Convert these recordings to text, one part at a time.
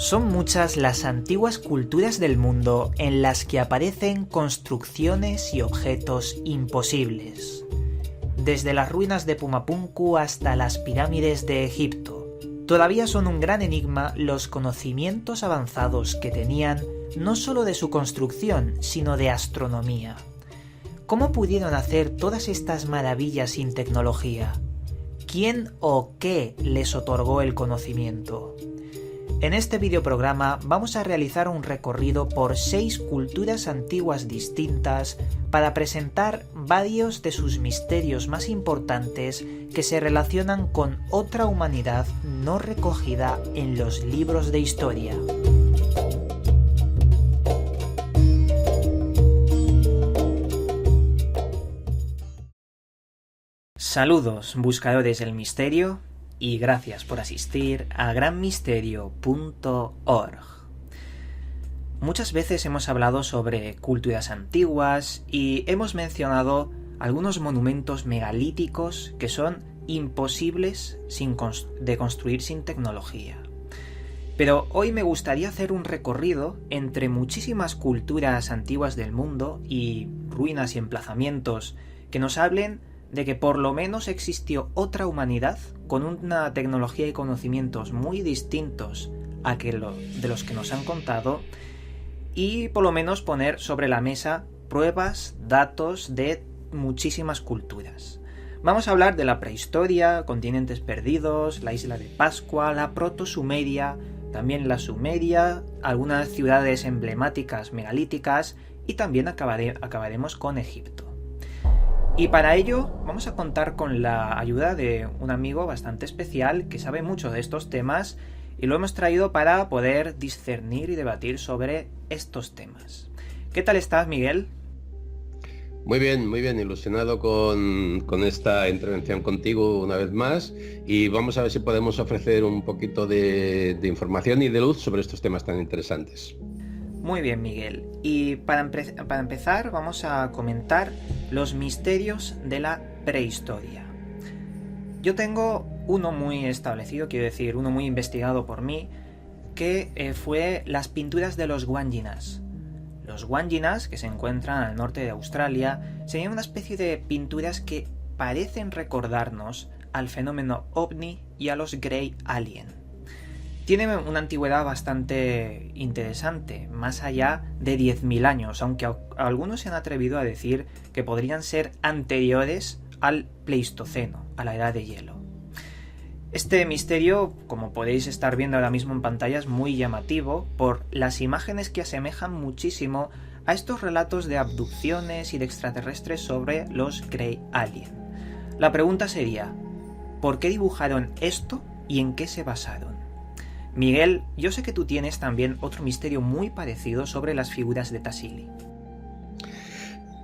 Son muchas las antiguas culturas del mundo en las que aparecen construcciones y objetos imposibles. Desde las ruinas de Pumapunku hasta las pirámides de Egipto, todavía son un gran enigma los conocimientos avanzados que tenían no solo de su construcción, sino de astronomía. ¿Cómo pudieron hacer todas estas maravillas sin tecnología? ¿Quién o qué les otorgó el conocimiento? En este videoprograma vamos a realizar un recorrido por 6 culturas antiguas distintas para presentar varios de sus misterios más importantes que se relacionan con otra humanidad no recogida en los libros de historia. Saludos, buscadores del misterio, y gracias por asistir a granmisterio.org. Muchas veces hemos hablado sobre culturas antiguas y hemos mencionado algunos monumentos megalíticos que son imposibles de construir sin tecnología. Pero hoy me gustaría hacer un recorrido entre muchísimas culturas antiguas del mundo y ruinas y emplazamientos que nos hablen de que por lo menos existió otra humanidad con una tecnología y conocimientos muy distintos a de los que nos han contado, y por lo menos poner sobre la mesa pruebas, datos de muchísimas culturas. Vamos a hablar de la prehistoria, continentes perdidos, la isla de Pascua, la proto-Sumeria, también la Sumeria, algunas ciudades emblemáticas megalíticas y también acabaremos con Egipto. Y para ello vamos a contar con la ayuda de un amigo bastante especial que sabe mucho de estos temas y lo hemos traído para poder discernir y debatir sobre estos temas. ¿Qué tal estás, Miguel? Muy bien, ilusionado con esta intervención contigo una vez más, y vamos a ver si podemos ofrecer un poquito de información y de luz sobre estos temas tan interesantes. Muy bien, Miguel. Y para empezar vamos a comentar los misterios de la prehistoria. Yo tengo uno muy establecido, quiero decir, uno muy investigado por mí, que fue las pinturas de los Guanyinas. Los Guanyinas, que se encuentran al norte de Australia, serían una especie de pinturas que parecen recordarnos al fenómeno ovni y a los Grey Alien. Tiene una antigüedad bastante interesante, más allá de 10.000 años, aunque algunos se han atrevido a decir que podrían ser anteriores al Pleistoceno, a la Edad de Hielo. Este misterio, como podéis estar viendo ahora mismo en pantalla, es muy llamativo por las imágenes que asemejan muchísimo a estos relatos de abducciones y de extraterrestres sobre los Grey Alien. La pregunta sería, ¿por qué dibujaron esto y en qué se basaron? Miguel, yo sé que tú tienes también otro misterio muy parecido sobre las figuras de Tassili.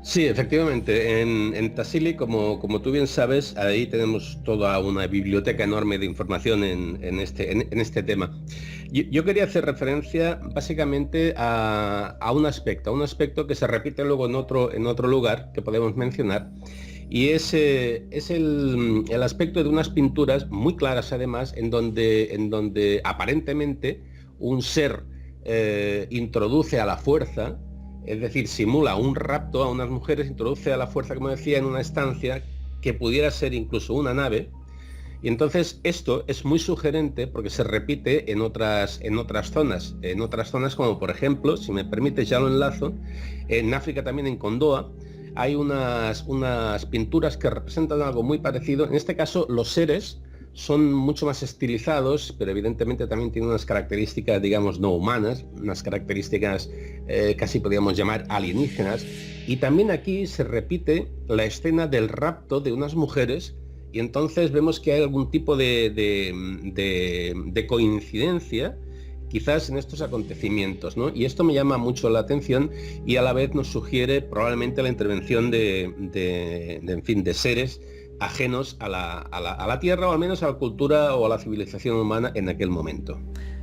Sí, efectivamente, en Tassili, como tú bien sabes, ahí tenemos toda una biblioteca enorme de información en este tema. Yo quería hacer referencia básicamente a un aspecto que se repite luego en otro lugar que podemos mencionar, y es el aspecto de unas pinturas muy claras, además, en donde aparentemente un ser introduce a la fuerza, es decir, simula un rapto a unas mujeres, introduce a la fuerza, como decía, en una estancia que pudiera ser incluso una nave. Y entonces esto es muy sugerente porque se repite en otras zonas como, por ejemplo, si me permites, ya lo enlazo, en África, también en Kondoa, hay unas pinturas que representan algo muy parecido. En este caso, los seres son mucho más estilizados, pero evidentemente también tienen unas características, digamos, no humanas, unas características casi podríamos llamar alienígenas. Y también aquí se repite la escena del rapto de unas mujeres, y entonces vemos que hay algún tipo de coincidencia quizás en estos acontecimientos, ¿no? Y esto me llama mucho la atención y a la vez nos sugiere probablemente la intervención de seres ajenos a la Tierra, o al menos a la cultura o a la civilización humana en aquel momento.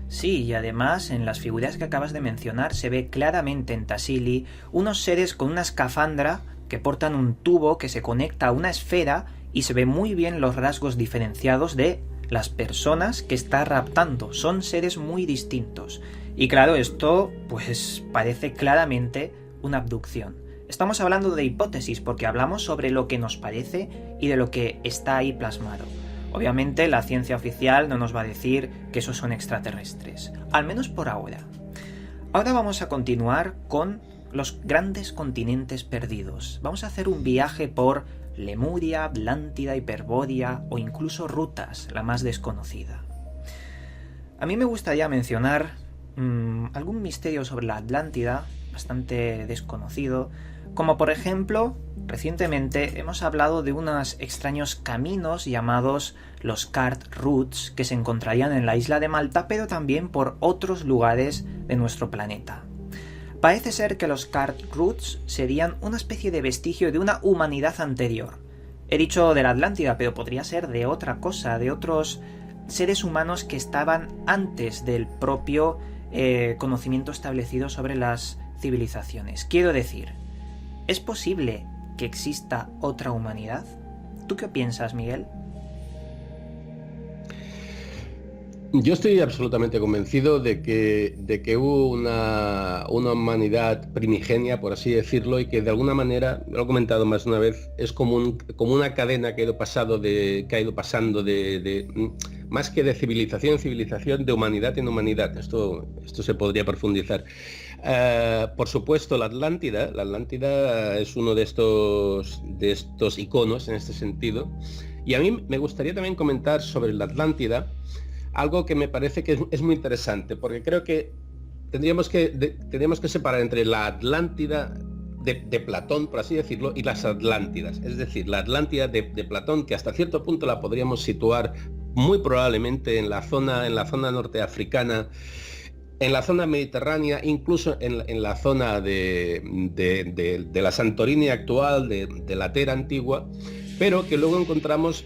Sí, y además en las figuras que acabas de mencionar se ve claramente en Tassili unos seres con una escafandra que portan un tubo que se conecta a una esfera, y se ve muy bien los rasgos diferenciados de las personas que está raptando. Son seres muy distintos. Y claro, esto pues parece claramente una abducción. Estamos hablando de hipótesis porque hablamos sobre lo que nos parece y de lo que está ahí plasmado. Obviamente la ciencia oficial no nos va a decir que esos son extraterrestres, al menos por ahora. Ahora vamos a continuar con los grandes continentes perdidos. Vamos a hacer un viaje por Lemuria, Atlántida, Hiperbórea o incluso Rutas, la más desconocida. A mí me gustaría mencionar algún misterio sobre la Atlántida, bastante desconocido, como por ejemplo, recientemente hemos hablado de unos extraños caminos llamados los Cart Routes que se encontrarían en la isla de Malta, pero también por otros lugares de nuestro planeta. Parece ser que los Cart Routes serían una especie de vestigio de una humanidad anterior. He dicho de la Atlántida, pero podría ser de otra cosa, de otros seres humanos que estaban antes del propio conocimiento establecido sobre las civilizaciones. Quiero decir, ¿es posible que exista otra humanidad? ¿Tú qué piensas, Miguel? Yo estoy absolutamente convencido de que hubo una humanidad primigenia, por así decirlo, y que de alguna manera, lo he comentado más de una vez, es como una cadena que ha ido pasando de más que de civilización en civilización, de humanidad en humanidad. Esto se podría profundizar. Por supuesto, la Atlántida es uno de estos iconos en este sentido. Y a mí me gustaría también comentar sobre la Atlántida algo que me parece que es muy interesante, porque creo que tendríamos que separar entre la Atlántida de Platón, por así decirlo, y las Atlántidas. Es decir, la Atlántida de Platón, que hasta cierto punto la podríamos situar muy probablemente en la zona norte africana, en la zona mediterránea, incluso en la zona de la Santorini actual, de la Tera antigua, pero que luego encontramos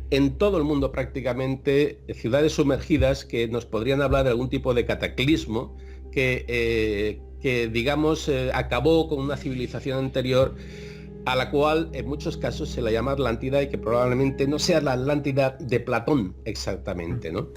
en todo el mundo prácticamente ciudades sumergidas que nos podrían hablar de algún tipo de cataclismo que digamos, acabó con una civilización anterior a la cual en muchos casos se la llama Atlántida y que probablemente no sea la Atlántida de Platón exactamente, ¿no?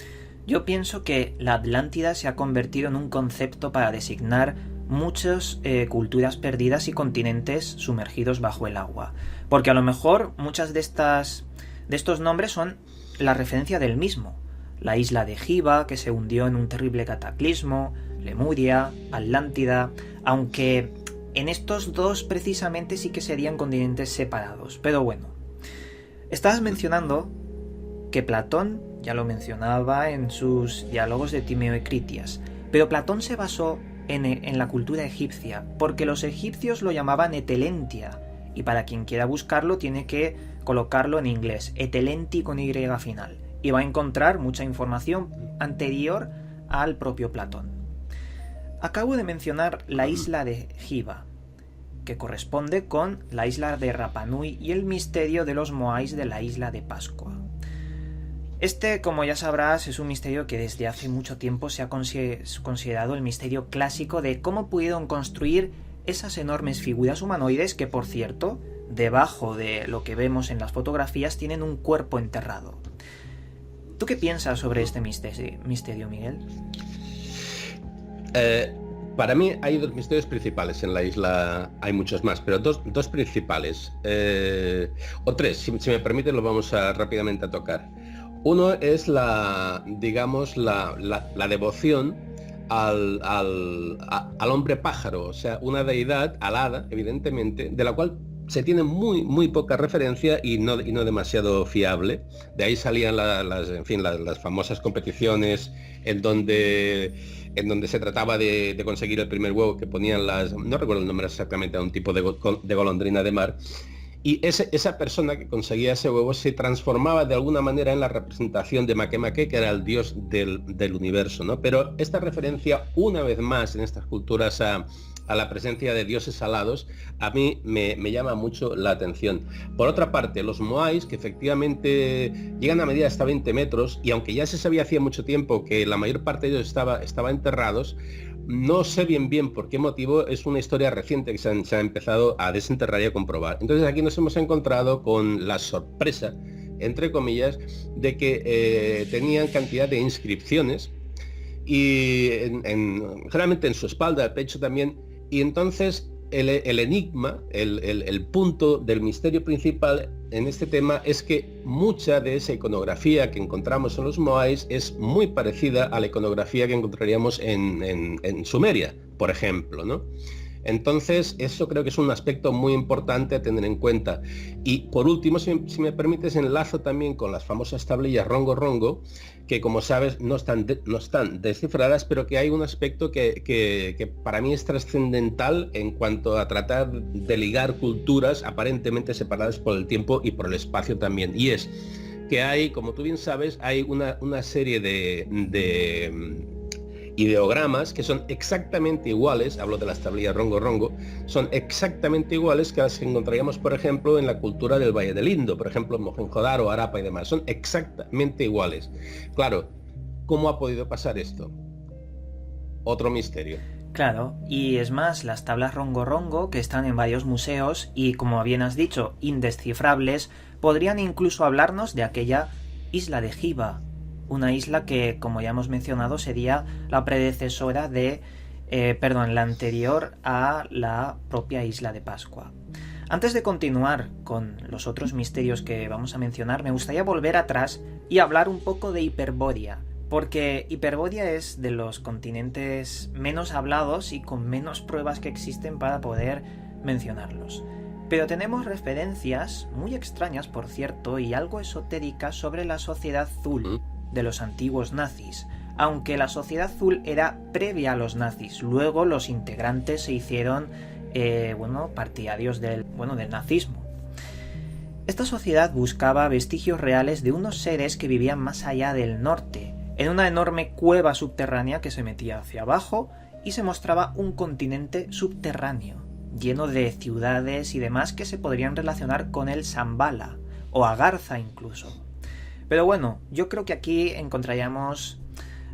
Yo pienso que la Atlántida se ha convertido en un concepto para designar muchas culturas perdidas y continentes sumergidos bajo el agua. Porque a lo mejor muchas de estos nombres son la referencia del mismo. La isla de Giva, que se hundió en un terrible cataclismo, Lemuria, Atlántida, aunque en estos dos precisamente sí que serían continentes separados. Pero bueno, estabas mencionando que Platón ya lo mencionaba en sus diálogos de Timeo y Critias, pero Platón se basó en la cultura egipcia, porque los egipcios lo llamaban Etelentia, y para quien quiera buscarlo tiene que colocarlo en inglés, Etelenti con Y final, y va a encontrar mucha información anterior al propio Platón. Acabo de mencionar la isla de Giva, que corresponde con la isla de Rapa Nui y el misterio de los Moais de la isla de Pascua. Este, como ya sabrás, es un misterio que desde hace mucho tiempo se ha considerado el misterio clásico de cómo pudieron construir esas enormes figuras humanoides que, por cierto, debajo de lo que vemos en las fotografías tienen un cuerpo enterrado. ¿Tú qué piensas sobre este misterio, Miguel? Para mí hay dos misterios principales en la isla, hay muchos más, pero dos principales, o tres, si me permite, lo vamos rápidamente a tocar. Uno es la devoción al hombre pájaro, o sea, una deidad alada, evidentemente, de la cual se tiene muy poca referencia y no demasiado fiable. De ahí salían las famosas competiciones en donde se trataba de conseguir el primer huevo que ponían no recuerdo el nombre exactamente, a un tipo de golondrina de mar. Y esa persona que conseguía ese huevo se transformaba de alguna manera en la representación de Makemake, que era el dios del universo, ¿no? Pero esta referencia, una vez más, en estas culturas a la presencia de dioses alados, a mí me llama mucho la atención. Por otra parte, los Moais, que efectivamente llegan a medir hasta 20 metros, y aunque ya se sabía hacía mucho tiempo que la mayor parte de ellos estaba enterrados, no sé bien por qué motivo, es una historia reciente que se ha empezado a desenterrar y a comprobar. Entonces aquí nos hemos encontrado con la sorpresa entre comillas, de que tenían cantidad de inscripciones y generalmente en su espalda, el pecho también, y entonces el enigma, el punto del misterio principal en este tema es que mucha de esa iconografía que encontramos en los moais es muy parecida a la iconografía que encontraríamos en Sumeria, por ejemplo, ¿no? Entonces, eso creo que es un aspecto muy importante a tener en cuenta. Y por último, si me permites, enlazo también con las famosas tablillas Rongo Rongo, que como sabes no están descifradas, pero que hay un aspecto que para mí es trascendental en cuanto a tratar de ligar culturas aparentemente separadas por el tiempo y por el espacio también. Y es que hay, como tú bien sabes, hay una serie de ideogramas que son exactamente iguales, hablo de las tablillas Rongo Rongo, son exactamente iguales que las que encontraríamos, por ejemplo, en la cultura del Valle del Indo, por ejemplo, Mohenjo-Daro, Harappa y demás, son exactamente iguales. Claro, ¿cómo ha podido pasar esto? Otro misterio. Claro, y es más, las tablas Rongo Rongo, que están en varios museos y, como bien has dicho, indescifrables, podrían incluso hablarnos de aquella isla de Giva, una isla que, como ya hemos mencionado, sería la predecesora la anterior a la propia isla de Pascua. Antes de continuar con los otros misterios que vamos a mencionar, me gustaría volver atrás y hablar un poco de Hiperbórea, porque Hiperbórea es de los continentes menos hablados y con menos pruebas que existen para poder mencionarlos. Pero tenemos referencias muy extrañas, por cierto, y algo esotéricas sobre la sociedad Thule de los antiguos nazis, aunque la sociedad Thule era previa a los nazis. Luego los integrantes se hicieron partidarios del nazismo. Esta sociedad buscaba vestigios reales de unos seres que vivían más allá del norte, en una enorme cueva subterránea que se metía hacia abajo y se mostraba un continente subterráneo, lleno de ciudades y demás que se podrían relacionar con el Shambhala, o Agartha incluso. Pero bueno, yo creo que aquí encontraríamos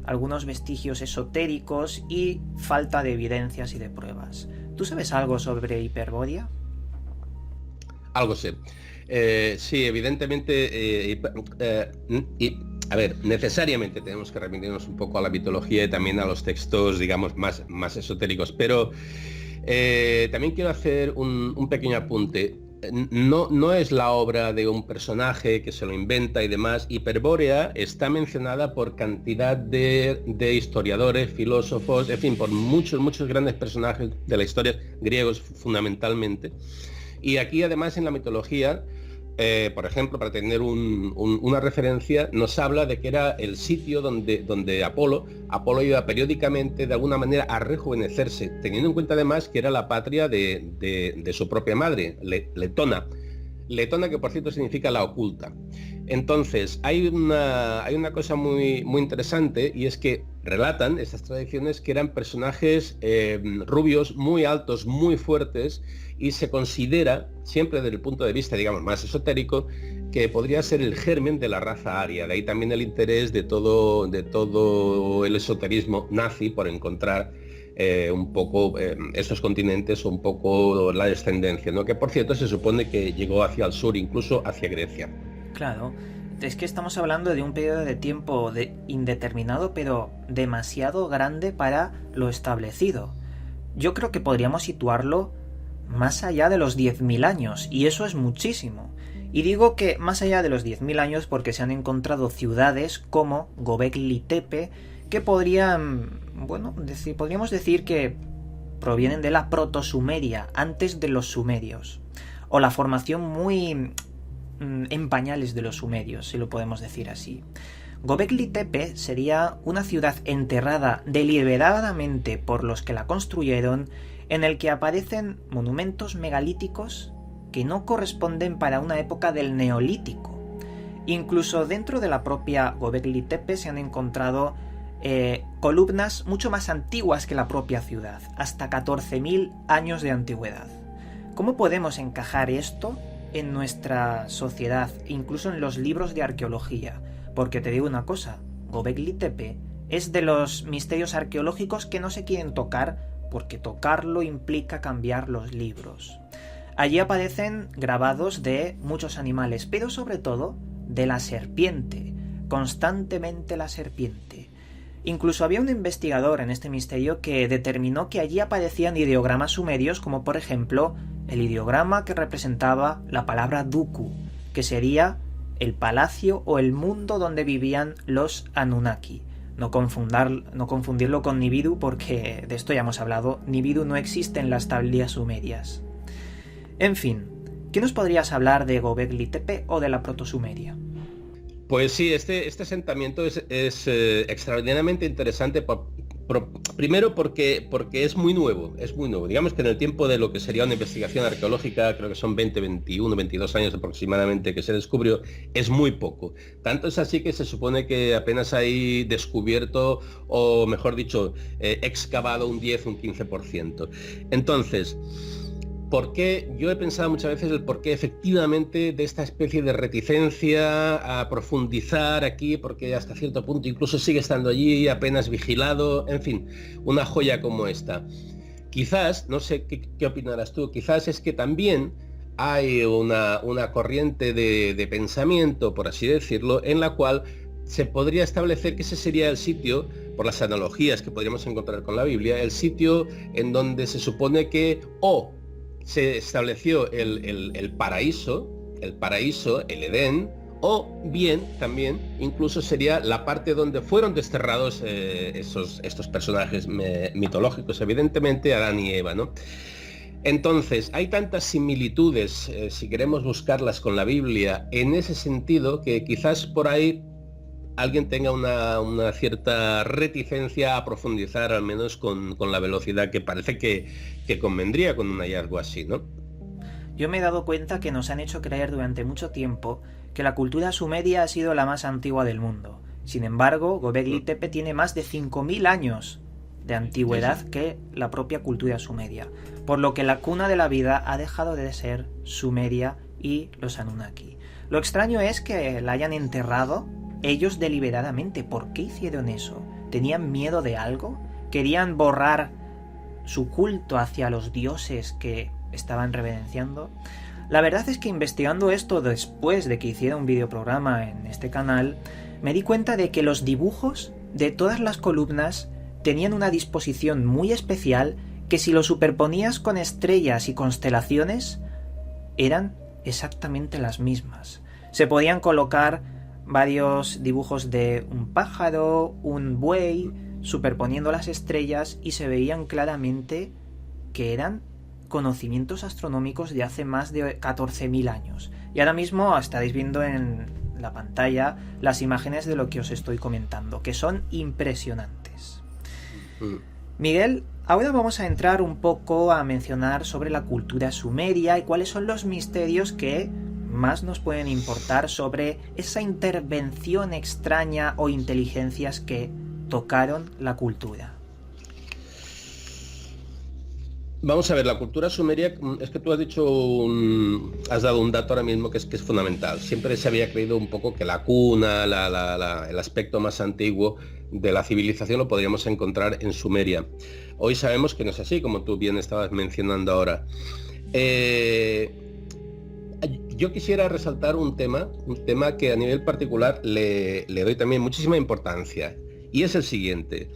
algunos vestigios esotéricos y falta de evidencias y de pruebas. ¿Tú sabes algo sobre Hiperbórea? Algo sé. Sí, evidentemente, a ver, necesariamente tenemos que remitirnos un poco a la mitología y también a los textos, digamos, más esotéricos, pero también quiero hacer un pequeño apunte. No es la obra de un personaje que se lo inventa y demás. Hiperbórea está mencionada por cantidad de historiadores, filósofos, en fin, por muchos grandes personajes de la historia, griegos fundamentalmente. Y aquí además en la mitología, por ejemplo, para tener una referencia, nos habla de que era el sitio donde Apolo iba periódicamente de alguna manera a rejuvenecerse, teniendo en cuenta además que era la patria de su propia madre, Letona, que por cierto significa la oculta. Entonces, hay una cosa muy interesante, y es que relatan estas tradiciones que eran personajes rubios, muy altos, muy fuertes, y se considera, siempre desde el punto de vista, digamos, más esotérico, que podría ser el germen de la raza aria. De ahí también el interés de todo el esoterismo nazi por encontrar un poco estos continentes o un poco la descendencia, ¿no? Que por cierto se supone que llegó hacia el sur, incluso hacia Grecia. Claro, es que estamos hablando de un periodo de tiempo indeterminado, pero demasiado grande para lo establecido. Yo creo que podríamos situarlo más allá de los 10.000 años, y eso es muchísimo. Y digo que más allá de los 10.000 años porque se han encontrado ciudades como Göbekli Tepe que podríamos decir que provienen de la protosumeria, antes de los sumerios, o la formación muy en pañales de los sumerios, si lo podemos decir así. Göbekli Tepe sería una ciudad enterrada deliberadamente por los que la construyeron, en el que aparecen monumentos megalíticos que no corresponden para una época del Neolítico. Incluso dentro de la propia Göbekli Tepe se han encontrado columnas mucho más antiguas que la propia ciudad, hasta 14.000 años de antigüedad. ¿Cómo podemos encajar esto en nuestra sociedad, incluso en los libros de arqueología? Porque te digo una cosa, Göbekli Tepe es de los misterios arqueológicos que no se quieren tocar, porque tocarlo implica cambiar los libros. Allí aparecen grabados de muchos animales, pero sobre todo de la serpiente, constantemente la serpiente. Incluso había un investigador en este misterio que determinó que allí aparecían ideogramas sumerios, como por ejemplo el ideograma que representaba la palabra Duku, que sería el palacio o el mundo donde vivían los Anunnaki. No confundirlo con Nibiru, porque de esto ya hemos hablado. Nibiru no existe en las tablillas sumerias. En fin, ¿qué nos podrías hablar de Göbekli Tepe o de la protosumeria? Pues sí, este asentamiento es extraordinariamente interesante, primero porque es muy nuevo, Digamos que en el tiempo de lo que sería una investigación arqueológica, creo que son 20, 21, 22 años aproximadamente que se descubrió, es muy poco. Tanto es así que se supone que apenas hay descubierto, o mejor dicho, excavado un 10, un 15%. Entonces, ¿por qué? Yo he pensado muchas veces el por qué efectivamente de esta especie de reticencia a profundizar aquí, porque hasta cierto punto incluso sigue estando allí, apenas vigilado, en fin, una joya como esta. Quizás, no sé qué opinarás tú, quizás es que también hay una corriente de pensamiento, por así decirlo, en la cual se podría establecer que ese sería el sitio, por las analogías que podríamos encontrar con la Biblia, el sitio en donde se supone que se estableció el paraíso, el Edén, o bien también incluso sería la parte donde fueron desterrados estos personajes mitológicos, evidentemente Adán y Eva, ¿no? Entonces, hay tantas similitudes, si queremos buscarlas con la Biblia, en ese sentido, que quizás por ahí alguien tenga una cierta reticencia a profundizar, al menos con la velocidad que parece que convendría con un hallazgo así, ¿no? Yo me he dado cuenta que nos han hecho creer durante mucho tiempo que la cultura sumeria ha sido la más antigua del mundo. Sin embargo, Göbekli Tepe tiene más de 5.000 años de antigüedad que la propia cultura sumeria, por lo que la cuna de la vida ha dejado de ser Sumeria y los Anunnaki. Lo extraño es que la hayan enterrado ellos deliberadamente. ¿Por qué hicieron eso? ¿Tenían miedo de algo? ¿Querían borrar su culto hacia los dioses que estaban reverenciando? La verdad es que investigando esto después de que hiciera un videoprograma en este canal, me di cuenta de que los dibujos de todas las columnas tenían una disposición muy especial que si lo superponías con estrellas y constelaciones, eran exactamente las mismas. Se podían colocar varios dibujos de un pájaro, un buey, superponiendo las estrellas y se veían claramente que eran conocimientos astronómicos de hace más de 14.000 años. Y ahora mismo estáis viendo en la pantalla las imágenes de lo que os estoy comentando, que son impresionantes. Miguel, ahora vamos a entrar un poco a mencionar sobre la cultura sumeria y cuáles son los misterios que más nos pueden importar sobre esa intervención extraña o inteligencias que tocaron la cultura. Vamos a ver, la cultura sumeria, es que tú has dicho, has dado un dato ahora mismo que es fundamental. Siempre se había creído un poco que la cuna, el aspecto más antiguo de la civilización lo podríamos encontrar en Sumeria. Hoy sabemos que no es así, como tú bien estabas mencionando ahora. Yo quisiera resaltar un tema que a nivel particular le doy también muchísima importancia, y es el siguiente.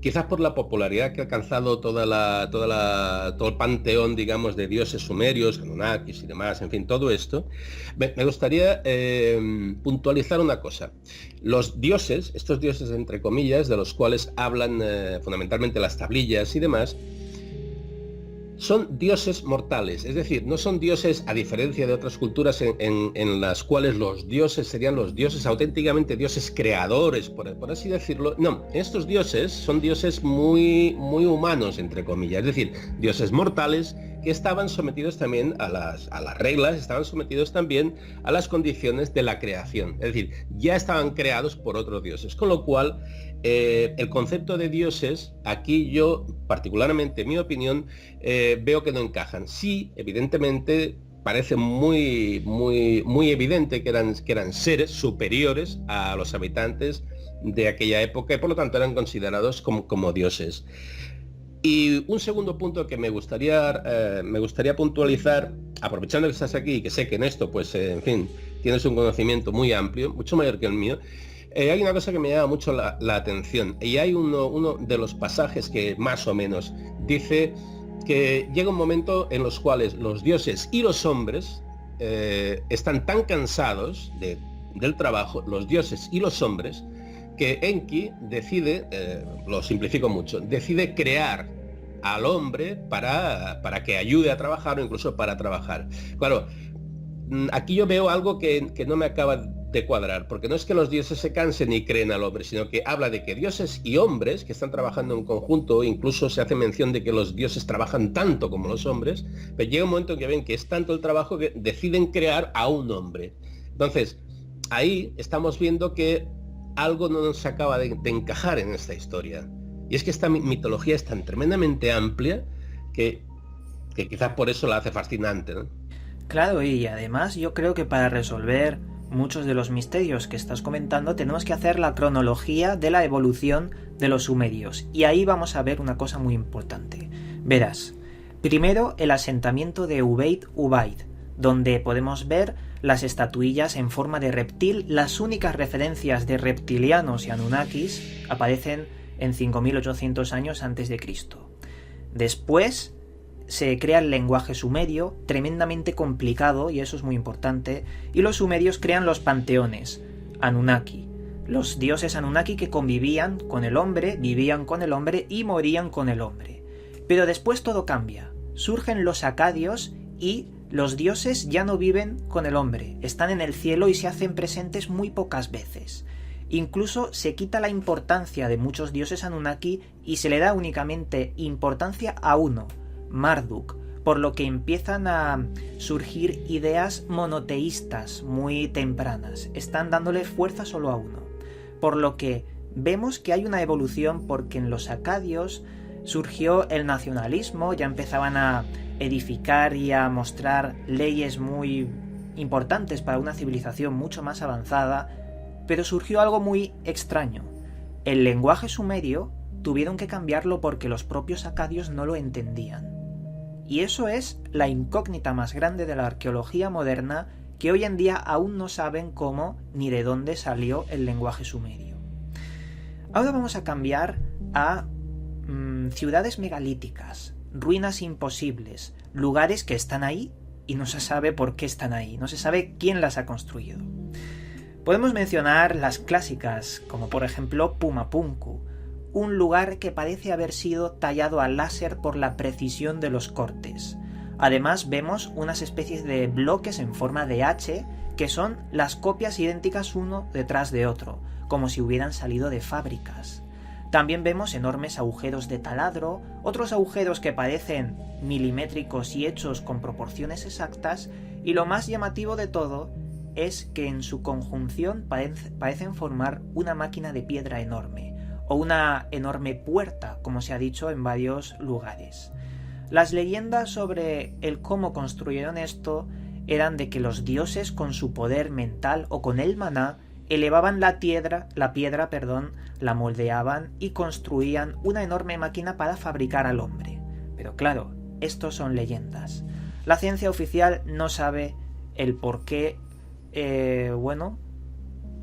Quizás por la popularidad que ha alcanzado todo el panteón, digamos, de dioses sumerios, Anunnakis y demás, en fin, todo esto, me gustaría puntualizar una cosa. Los dioses, estos dioses entre comillas, de los cuales hablan fundamentalmente las tablillas y demás, son dioses mortales, es decir, no son dioses, a diferencia de otras culturas en las cuales los dioses serían los dioses auténticamente dioses creadores, por así decirlo. No, estos dioses son dioses muy, muy humanos, entre comillas, es decir, dioses mortales que estaban sometidos también a las reglas, estaban sometidos también a las condiciones de la creación, es decir, ya estaban creados por otros dioses, con lo cual el concepto de dioses, aquí yo, particularmente en mi opinión, veo que no encajan. Sí, evidentemente, parece muy, muy, muy evidente que eran seres superiores a los habitantes de aquella época y por lo tanto eran considerados como dioses. Y un segundo punto que me gustaría puntualizar, aprovechando que estás aquí y que sé que en esto, pues, en fin, tienes un conocimiento muy amplio, mucho mayor que el mío. Hay una cosa que me llama mucho la atención, y hay uno de los pasajes que más o menos dice que llega un momento en los cuales los dioses y los hombres están tan cansados del trabajo, los dioses y los hombres, que Enki decide, lo simplifico mucho, decide crear al hombre para que ayude a trabajar o incluso para trabajar. Claro, aquí yo veo algo que no me acaba de cuadrar, porque no es que los dioses se cansen y creen al hombre, sino que habla de que dioses y hombres que están trabajando en conjunto, incluso se hace mención de que los dioses trabajan tanto como los hombres, pero llega un momento en que ven que es tanto el trabajo que deciden crear a un hombre. Entonces, ahí estamos viendo que algo no nos acaba de encajar en esta historia. Y es que esta mitología es tan tremendamente amplia que quizás por eso la hace fascinante, ¿no? Claro, y además yo creo que para resolver muchos de los misterios que estás comentando tenemos que hacer la cronología de la evolución de los sumerios. Y ahí vamos a ver una cosa muy importante. Verás, primero el asentamiento de Ubaid Ubaid, donde podemos ver las estatuillas en forma de reptil. Las únicas referencias de reptilianos y anunnakis aparecen en 5800 años antes de Cristo. Después se crea el lenguaje sumerio, tremendamente complicado, y eso es muy importante, y los sumerios crean los panteones, Anunnaki, los dioses Anunnaki que convivían con el hombre, vivían con el hombre y morían con el hombre. Pero después todo cambia, surgen los acadios y los dioses ya no viven con el hombre, están en el cielo y se hacen presentes muy pocas veces. Incluso se quita la importancia de muchos dioses Anunnaki y se le da únicamente importancia a uno, Marduk, por lo que empiezan a surgir ideas monoteístas muy tempranas. Están dándole fuerza solo a uno. Por lo que vemos que hay una evolución, porque en los acadios surgió el nacionalismo, ya empezaban a edificar y a mostrar leyes muy importantes para una civilización mucho más avanzada, pero surgió algo muy extraño. El lenguaje sumerio tuvieron que cambiarlo porque los propios acadios no lo entendían. Y eso es la incógnita más grande de la arqueología moderna, que hoy en día aún no saben cómo ni de dónde salió el lenguaje sumerio. Ahora vamos a cambiar a ciudades megalíticas, ruinas imposibles, lugares que están ahí y no se sabe por qué están ahí, no se sabe quién las ha construido. Podemos mencionar las clásicas, como por ejemplo Pumapunku, un lugar que parece haber sido tallado al láser por la precisión de los cortes. Además vemos unas especies de bloques en forma de H que son las copias idénticas uno detrás de otro, como si hubieran salido de fábricas. También vemos enormes agujeros de taladro, otros agujeros que parecen milimétricos y hechos con proporciones exactas, y lo más llamativo de todo es que en su conjunción parecen formar una máquina de piedra enorme, o una enorme puerta, como se ha dicho en varios lugares. Las leyendas sobre el cómo construyeron esto eran de que los dioses, con su poder mental o con el maná, elevaban la piedra, la moldeaban y construían una enorme máquina para fabricar al hombre. Pero claro, estos son leyendas. La ciencia oficial no sabe el por qué,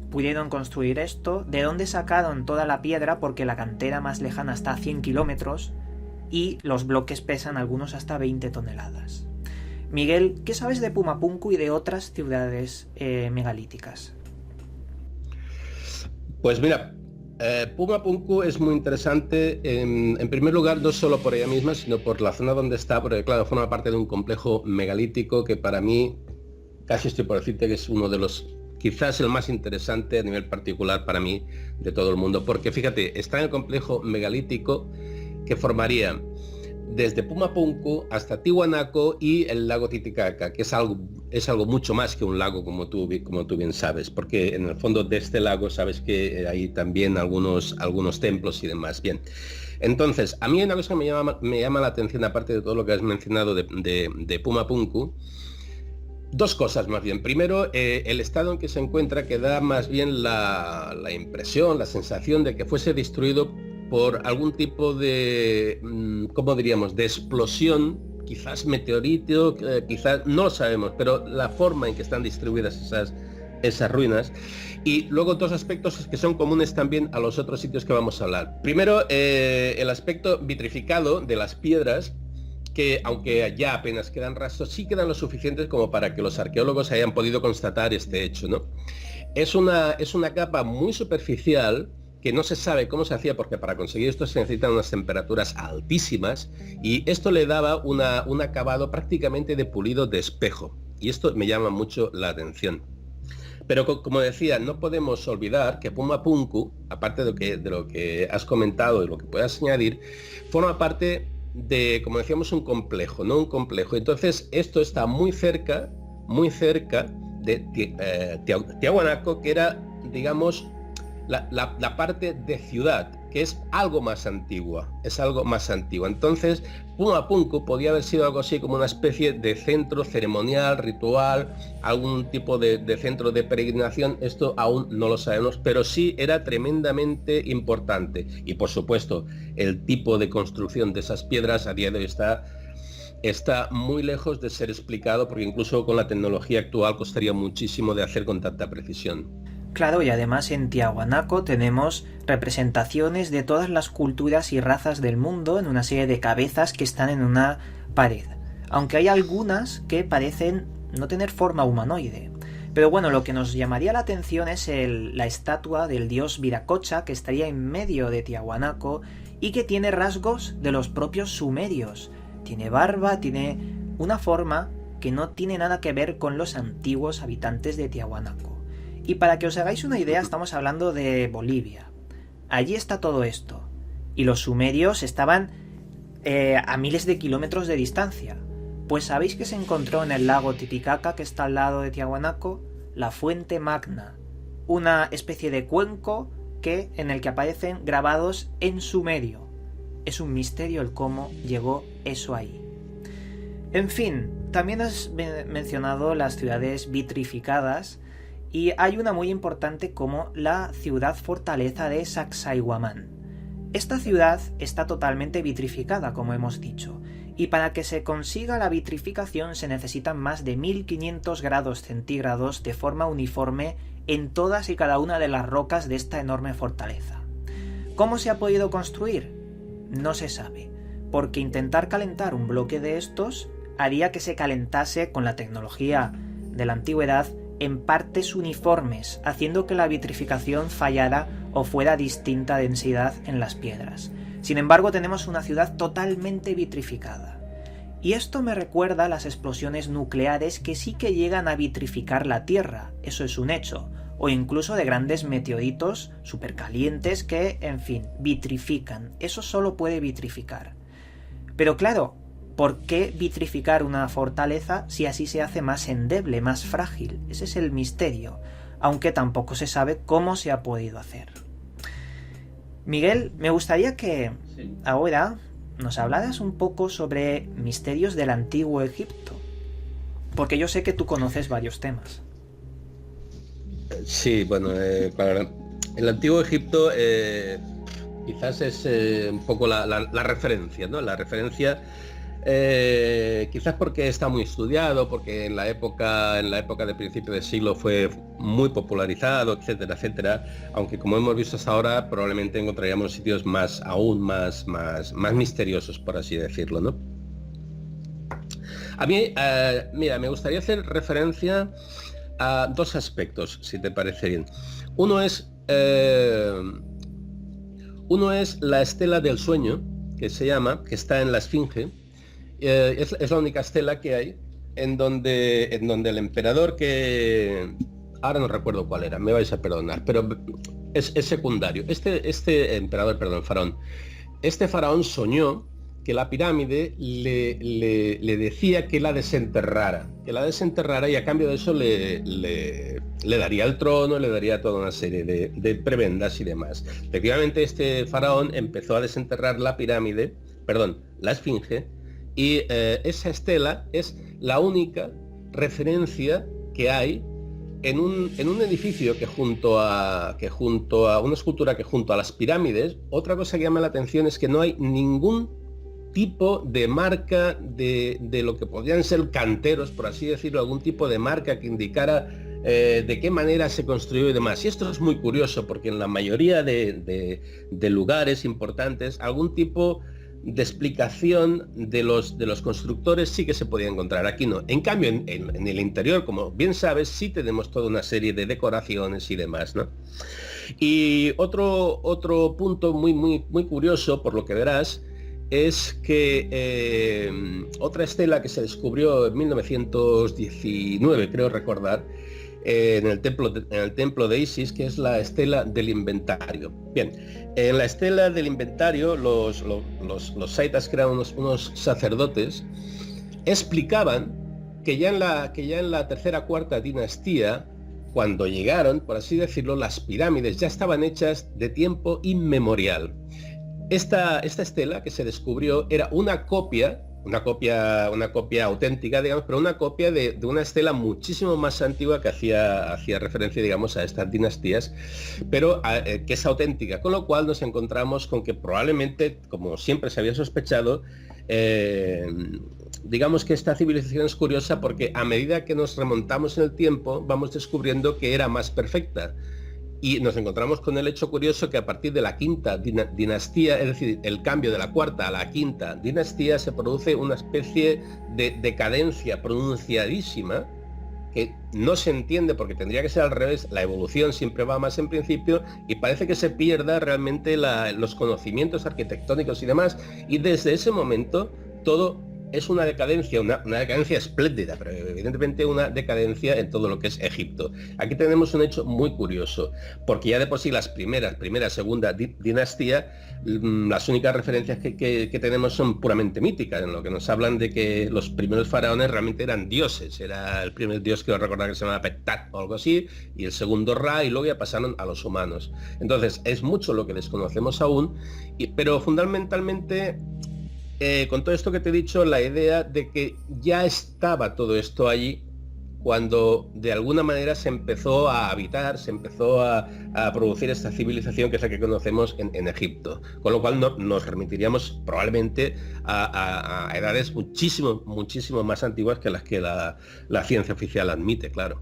pudieron construir esto, de dónde sacaron toda la piedra, porque la cantera más lejana está a 100 kilómetros y los bloques pesan algunos hasta 20 toneladas. Miguel, ¿qué sabes de Pumapunku y de otras ciudades megalíticas? Pues mira, Pumapunku es muy interesante, en primer lugar no solo por ella misma, sino por la zona donde está, porque claro, forma parte de un complejo megalítico que para mí, casi estoy por decirte que es uno de los, quizás el más interesante a nivel particular para mí de todo el mundo, porque fíjate, está en el complejo megalítico que formaría desde Pumapunku hasta Tiwanaku y el lago Titicaca, que es algo mucho más que un lago, como tú bien sabes, porque en el fondo de este lago sabes que hay también algunos templos y demás. Bien, entonces, a mí hay una cosa que me llama la atención, aparte de todo lo que has mencionado de Pumapunku. Dos cosas más bien. Primero, el estado en que se encuentra, que da más bien la impresión, la sensación de que fuese destruido por algún tipo de, ¿cómo diríamos?, de explosión, quizás meteorito, quizás, no lo sabemos, pero la forma en que están distribuidas esas ruinas. Y luego dos aspectos que son comunes también a los otros sitios que vamos a hablar. Primero, el aspecto vitrificado de las piedras, que aunque ya apenas quedan rastros, sí quedan lo suficientes como para que los arqueólogos hayan podido constatar este hecho, ¿no? Es una capa muy superficial que no se sabe cómo se hacía, porque para conseguir esto se necesitan unas temperaturas altísimas, y esto le daba un acabado prácticamente de pulido de espejo, y esto me llama mucho la atención. Pero como decía, no podemos olvidar que Puma Punku, aparte de lo que has comentado y lo que puedas añadir, forma parte de, como decíamos, un complejo, ¿no? Un complejo. Entonces, esto está muy cerca de Tiahuanaco, que era, digamos, la parte de ciudad, que es algo más antigua, Entonces, Puma Punku podía haber sido algo así como una especie de centro ceremonial, ritual, algún tipo de centro de peregrinación. Esto aún no lo sabemos, pero sí era tremendamente importante. Y por supuesto, el tipo de construcción de esas piedras a día de hoy está muy lejos de ser explicado, porque incluso con la tecnología actual costaría muchísimo de hacer con tanta precisión. Claro, y además en Tiahuanaco tenemos representaciones de todas las culturas y razas del mundo en una serie de cabezas que están en una pared, aunque hay algunas que parecen no tener forma humanoide. Pero bueno, lo que nos llamaría la atención es la estatua del dios Viracocha, que estaría en medio de Tiahuanaco y que tiene rasgos de los propios sumerios. Tiene barba, tiene una forma que no tiene nada que ver con los antiguos habitantes de Tiahuanaco. Y para que os hagáis una idea, estamos hablando de Bolivia. Allí está todo esto. Y los sumerios estaban a miles de kilómetros de distancia. Pues ¿sabéis que se encontró en el lago Titicaca, que está al lado de Tiahuanaco? La Fuente Magna. Una especie de cuenco en el que aparecen grabados en sumerio. Es un misterio el cómo llegó eso ahí. En fin, también has mencionado las ciudades vitrificadas, y hay una muy importante como la ciudad fortaleza de Sacsayhuamán. Esta ciudad está totalmente vitrificada, como hemos dicho, y para que se consiga la vitrificación se necesitan más de 1500 grados centígrados de forma uniforme en todas y cada una de las rocas de esta enorme fortaleza. ¿Cómo se ha podido construir? No se sabe, porque intentar calentar un bloque de estos haría que se calentase con la tecnología de la antigüedad en partes uniformes, haciendo que la vitrificación fallara o fuera distinta densidad en las piedras. Sin embargo, tenemos una ciudad totalmente vitrificada. Y esto me recuerda a las explosiones nucleares que sí que llegan a vitrificar la Tierra, eso es un hecho, o incluso de grandes meteoritos supercalientes que, en fin, vitrifican. Eso solo puede vitrificar. Pero claro, ¿por qué vitrificar una fortaleza si así se hace más endeble, más frágil? Ese es el misterio, aunque tampoco se sabe cómo se ha podido hacer. Miguel, me gustaría que ahora nos hablaras un poco sobre misterios del antiguo Egipto, porque yo sé que tú conoces varios temas. Sí, bueno, para el antiguo Egipto quizás es un poco la referencia, ¿no? La referencia. Quizás porque está muy estudiado, porque en la época de principio de siglo fue muy popularizado, etcétera, etcétera, aunque como hemos visto hasta ahora probablemente encontraríamos sitios aún más misteriosos, por así decirlo, ¿no? A mí, mira, me gustaría hacer referencia a dos aspectos, si te parece bien. Uno es la estela del sueño, que está en la Esfinge. Es la única estela que hay en donde el emperador, que ahora no recuerdo cuál era, me vais a perdonar, pero es secundario. Este emperador, perdón, faraón. Este faraón soñó que la pirámide le decía que la desenterrara, y a cambio de eso le daría el trono, le daría toda una serie de prebendas y demás. Efectivamente, este faraón empezó a desenterrar la Esfinge, y esa estela es la única referencia que hay en un edificio que junto a una escultura que junto a las pirámides. Otra cosa que llama la atención es que no hay ningún tipo de marca de lo que podrían ser canteros, por así decirlo, algún tipo de marca que indicara de qué manera se construyó y demás. Y esto es muy curioso porque en la mayoría de lugares importantes algún tipo de explicación de los constructores sí que se podía encontrar. Aquí no. En cambio, en el interior, como bien sabes, sí tenemos toda una serie de decoraciones y demás, ¿no? Y otro punto muy curioso, por lo que verás, es que otra estela que se descubrió en 1919, creo recordar, en el templo de Isis, que es la estela del inventario. Bien, en la estela del inventario, los saitas, que eran unos sacerdotes, explicaban que ya en la tercera cuarta dinastía, cuando llegaron, por así decirlo, las pirámides ya estaban hechas de tiempo inmemorial. Esta estela que se descubrió era una copia auténtica, digamos, pero una copia de una estela muchísimo más antigua que hacía referencia, digamos, a estas dinastías, pero que es auténtica, con lo cual nos encontramos con que probablemente, como siempre se había sospechado, digamos que esta civilización es curiosa porque a medida que nos remontamos en el tiempo, vamos descubriendo que era más perfecta. Y nos encontramos con el hecho curioso que a partir de la quinta dinastía, es decir, el cambio de la cuarta a la quinta dinastía, se produce una especie de decadencia pronunciadísima que no se entiende porque tendría que ser al revés. La evolución siempre va más en principio y parece que se pierda realmente los conocimientos arquitectónicos y demás. Y desde ese momento todo es una decadencia, una decadencia espléndida, pero evidentemente una decadencia en todo lo que es Egipto. Aquí tenemos un hecho muy curioso, porque ya de por sí las primera, segunda dinastía, las únicas referencias que tenemos son puramente míticas, en lo que nos hablan de que los primeros faraones realmente eran dioses. Era el primer dios, que recordar, que se llamaba Ptah o algo así, y el segundo Ra, y luego ya pasaron a los humanos. Entonces es mucho lo que desconocemos aún, pero fundamentalmente, con todo esto que te he dicho, la idea de que ya estaba todo esto allí cuando de alguna manera se empezó a habitar, se empezó a producir esta civilización que es la que conocemos en Egipto. Con lo cual nos remitiríamos probablemente a edades muchísimo más antiguas que las que la ciencia oficial admite, claro.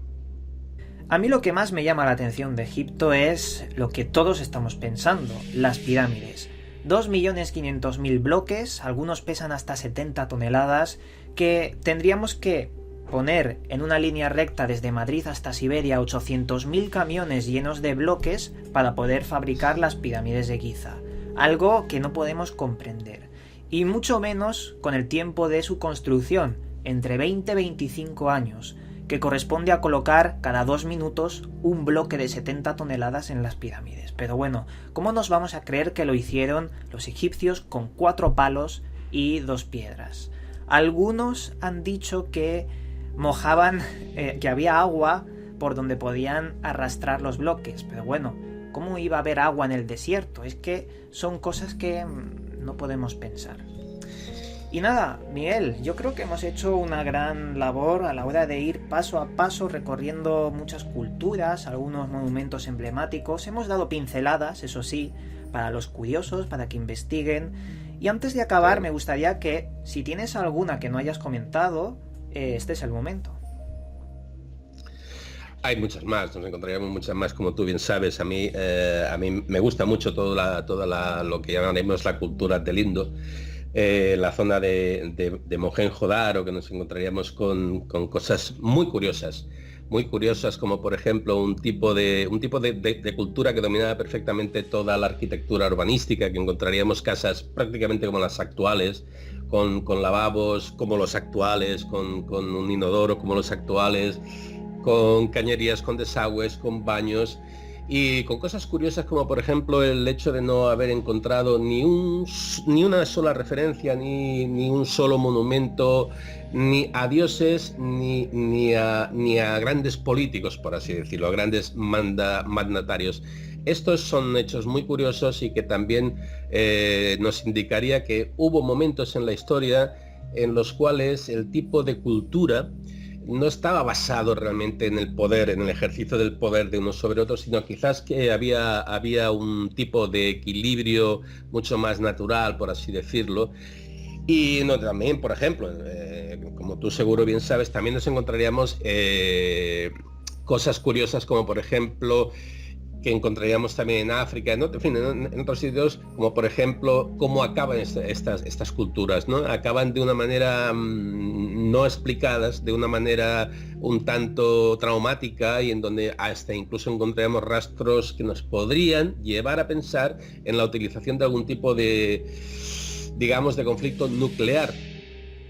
A mí lo que más me llama la atención de Egipto es lo que todos estamos pensando, las pirámides. 2.500.000 bloques, algunos pesan hasta 70 toneladas, que tendríamos que poner en una línea recta desde Madrid hasta Siberia 800.000 camiones llenos de bloques para poder fabricar las pirámides de Giza. Algo que no podemos comprender. Y mucho menos con el tiempo de su construcción, entre 20 y 25 años, que corresponde a colocar cada 2 minutos un bloque de 70 toneladas en las pirámides. Pero bueno, ¿cómo nos vamos a creer que lo hicieron los egipcios con 4 palos y 2 piedras? Algunos han dicho que mojaban, que había agua por donde podían arrastrar los bloques, pero bueno, ¿cómo iba a haber agua en el desierto? Es que son cosas que no podemos pensar. Y nada, Miguel, yo creo que hemos hecho una gran labor a la hora de ir paso a paso recorriendo muchas culturas, algunos monumentos emblemáticos. Hemos dado pinceladas, eso sí, para los curiosos, para que investiguen. Y antes de acabar, me gustaría que, si tienes alguna que no hayas comentado, este es el momento. Hay muchas más, nos encontraríamos muchas más, como tú bien sabes. A mí me gusta mucho toda lo que llamaremos la cultura del Indo. La zona de Mohenjo-Daro, que nos encontraríamos con cosas muy curiosas, como por ejemplo un tipo de cultura que dominaba perfectamente toda la arquitectura urbanística, que encontraríamos casas prácticamente como las actuales, con lavabos como los actuales, con un inodoro como los actuales, con cañerías, con desagües, con baños, y con cosas curiosas como por ejemplo el hecho de no haber encontrado ni una sola referencia, ni un solo monumento, ni a dioses, ni a grandes políticos, por así decirlo, a grandes mandatarios. Estos son hechos muy curiosos y que también nos indicaría que hubo momentos en la historia en los cuales el tipo de cultura no estaba basado realmente en el poder, en el ejercicio del poder de unos sobre otros, sino quizás que había un tipo de equilibrio mucho más natural, por así decirlo. Y no, también, por ejemplo, como tú seguro bien sabes, también nos encontraríamos cosas curiosas como por ejemplo que encontraríamos también en África, en otros sitios, como por ejemplo cómo acaban estas culturas, ¿no? Acaban de una manera no explicadas, de una manera un tanto traumática, y en donde hasta incluso encontramos rastros que nos podrían llevar a pensar en la utilización de algún tipo de, digamos, de conflicto nuclear.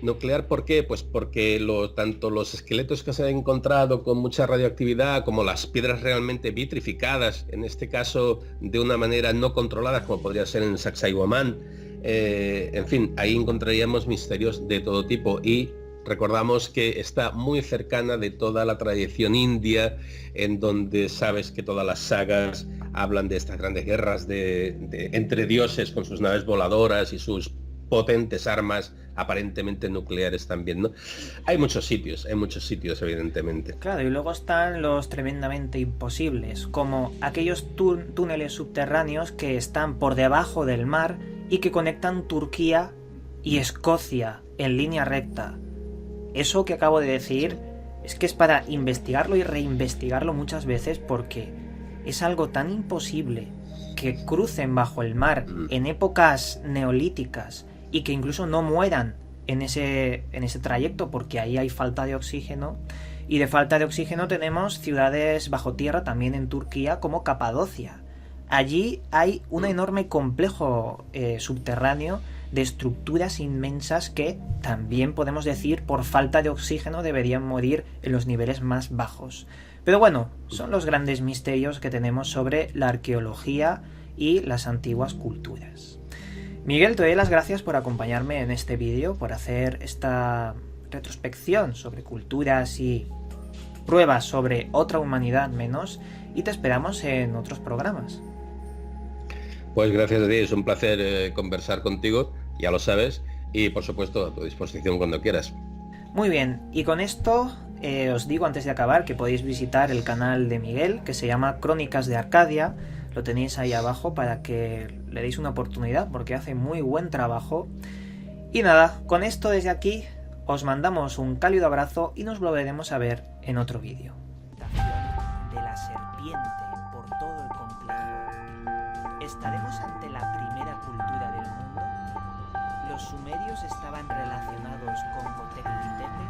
¿Nuclear por qué? Pues porque tanto los esqueletos que se han encontrado con mucha radioactividad como las piedras realmente vitrificadas, en este caso de una manera no controlada, como podría ser en Sacsayhuamán, en fin, ahí encontraríamos misterios de todo tipo, y recordamos que está muy cercana de toda la tradición india, en donde sabes que todas las sagas hablan de estas grandes guerras entre dioses con sus naves voladoras y sus potentes armas aparentemente nucleares también, ¿no? Hay muchos sitios, evidentemente. Claro, y luego están los tremendamente imposibles, como aquellos túneles subterráneos que están por debajo del mar y que conectan Turquía y Escocia en línea recta. Eso que acabo de decir es que es para investigarlo y reinvestigarlo muchas veces, porque es algo tan imposible que crucen bajo el mar en épocas neolíticas y que incluso no mueran en ese trayecto, porque ahí hay falta de oxígeno, y de falta de oxígeno tenemos ciudades bajo tierra también en Turquía, como Capadocia. Allí hay un enorme complejo subterráneo de estructuras inmensas que también podemos decir por falta de oxígeno deberían morir en los niveles más bajos. Pero bueno, son los grandes misterios que tenemos sobre la arqueología y las antiguas culturas. Miguel, te doy las gracias por acompañarme en este vídeo, por hacer esta retrospección sobre culturas y pruebas sobre otra humanidad menos, y te esperamos en otros programas. Pues gracias a ti, es un placer conversar contigo, ya lo sabes, y por supuesto a tu disposición cuando quieras. Muy bien, y con esto os digo antes de acabar que podéis visitar el canal de Miguel, que se llama Crónicas de Arcadia. Lo tenéis ahí abajo para que le deis una oportunidad, porque hace muy buen trabajo. Y nada, con esto desde aquí os mandamos un cálido abrazo y nos volveremos a ver en otro vídeo. De la serpiente por todo el complejo. ¿Estaremos ante la primera cultura del mundo? ¿Los sumerios estaban relacionados con Göbekli Tepe?